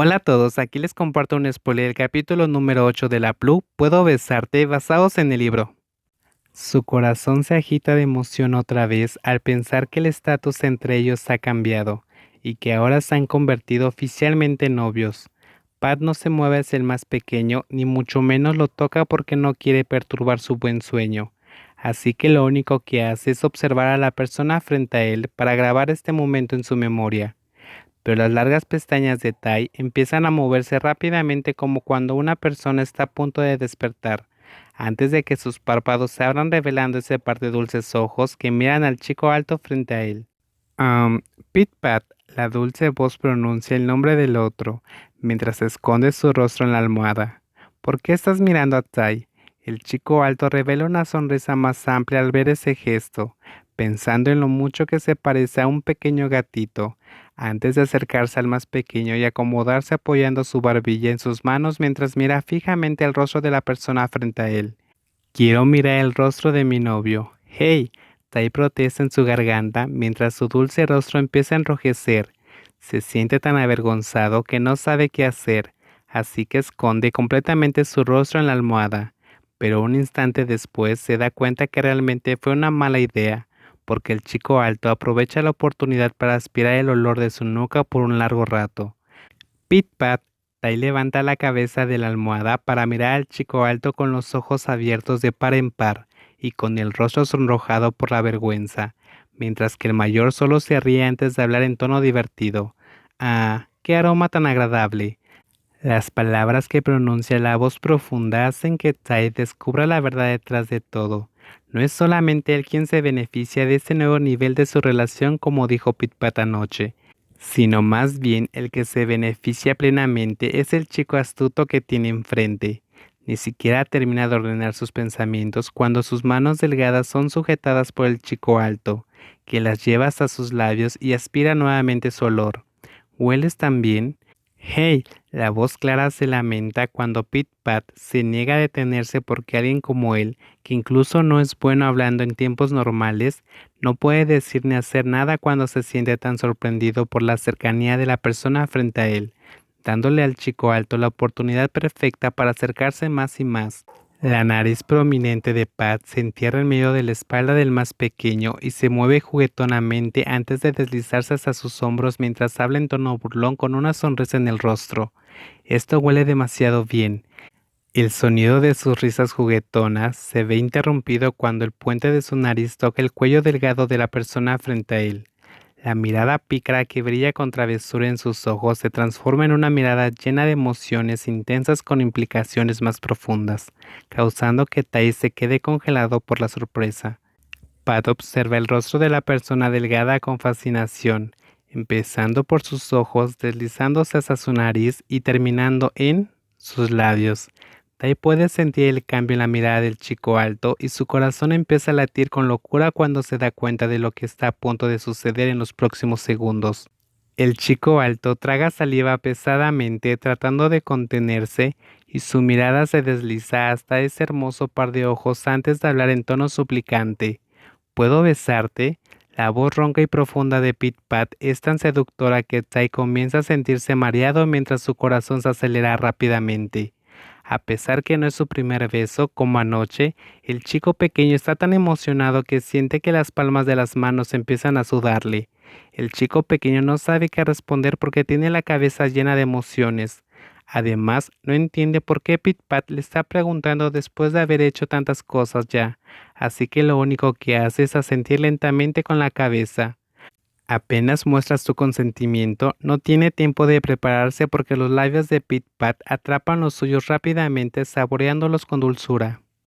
Hola a todos, aquí les comparto un spoiler del capítulo número 8 de la Blue, Puedo besarte, basados en el libro. Su corazón se agita de emoción otra vez al pensar que el estatus entre ellos ha cambiado y que ahora se han convertido oficialmente en novios. Pat no se mueve hacia el más pequeño, ni mucho menos lo toca porque no quiere perturbar su buen sueño. Así que lo único que hace es observar a la persona frente a él para grabar este momento en su memoria. Pero las largas pestañas de Tai empiezan a moverse rápidamente como cuando una persona está a punto de despertar, antes de que sus párpados se abran revelando ese par de dulces ojos que miran al chico alto frente a él. Um, Pit Pat, la dulce voz pronuncia el nombre del otro, mientras esconde su rostro en la almohada. ¿Por qué estás mirando a Tai? El chico alto revela una sonrisa más amplia al ver ese gesto, pensando en lo mucho que se parece a un pequeño gatito, antes de acercarse al más pequeño y acomodarse apoyando su barbilla en sus manos mientras mira fijamente el rostro de la persona frente a él. Quiero mirar el rostro de mi novio. ¡Hey! Tai protesta en su garganta mientras su dulce rostro empieza a enrojecer. Se siente tan avergonzado que no sabe qué hacer, así que esconde completamente su rostro en la almohada. Pero un instante después se da cuenta que realmente fue una mala idea, porque el chico alto aprovecha la oportunidad para aspirar el olor de su nuca por un largo rato. Pit Pat, Tai levanta la cabeza de la almohada para mirar al chico alto con los ojos abiertos de par en par y con el rostro sonrojado por la vergüenza, mientras que el mayor solo se ríe antes de hablar en tono divertido. Ah, qué aroma tan agradable. Las palabras que pronuncia la voz profunda hacen que Tai descubra la verdad detrás de todo. No es solamente él quien se beneficia de este nuevo nivel de su relación como dijo Pit Pat anoche, sino más bien el que se beneficia plenamente es el chico astuto que tiene enfrente. Ni siquiera termina de ordenar sus pensamientos cuando sus manos delgadas son sujetadas por el chico alto, que las lleva hasta sus labios y aspira nuevamente su olor. ¿Hueles también? Hey, la voz clara se lamenta cuando Pit Pat se niega a detenerse porque alguien como él, que incluso no es bueno hablando en tiempos normales, no puede decir ni hacer nada cuando se siente tan sorprendido por la cercanía de la persona frente a él, dándole al chico alto la oportunidad perfecta para acercarse más y más. La nariz prominente de Pat se entierra en medio de la espalda del más pequeño y se mueve juguetonamente antes de deslizarse hasta sus hombros mientras habla en tono burlón con una sonrisa en el rostro. Esto huele demasiado bien. El sonido de sus risas juguetonas se ve interrumpido cuando el puente de su nariz toca el cuello delgado de la persona frente a él. La mirada pícara que brilla con travesura en sus ojos se transforma en una mirada llena de emociones intensas con implicaciones más profundas, causando que Tai se quede congelado por la sorpresa. Pat observa el rostro de la persona delgada con fascinación, empezando por sus ojos, deslizándose hasta su nariz y terminando en sus labios. Tai puede sentir el cambio en la mirada del chico alto y su corazón empieza a latir con locura cuando se da cuenta de lo que está a punto de suceder en los próximos segundos. El chico alto traga saliva pesadamente tratando de contenerse y su mirada se desliza hasta ese hermoso par de ojos antes de hablar en tono suplicante. ¿Puedo besarte? La voz ronca y profunda de Pit Pat es tan seductora que Tai comienza a sentirse mareado mientras su corazón se acelera rápidamente. A pesar que no es su primer beso, como anoche, el chico pequeño está tan emocionado que siente que las palmas de las manos empiezan a sudarle. El chico pequeño no sabe qué responder porque tiene la cabeza llena de emociones. Además, no entiende por qué Pit Pat le está preguntando después de haber hecho tantas cosas ya, así que lo único que hace es asentir lentamente con la cabeza. Apenas muestra su consentimiento, no tiene tiempo de prepararse porque los labios de Pit Pat atrapan los suyos rápidamente, saboreándolos con dulzura.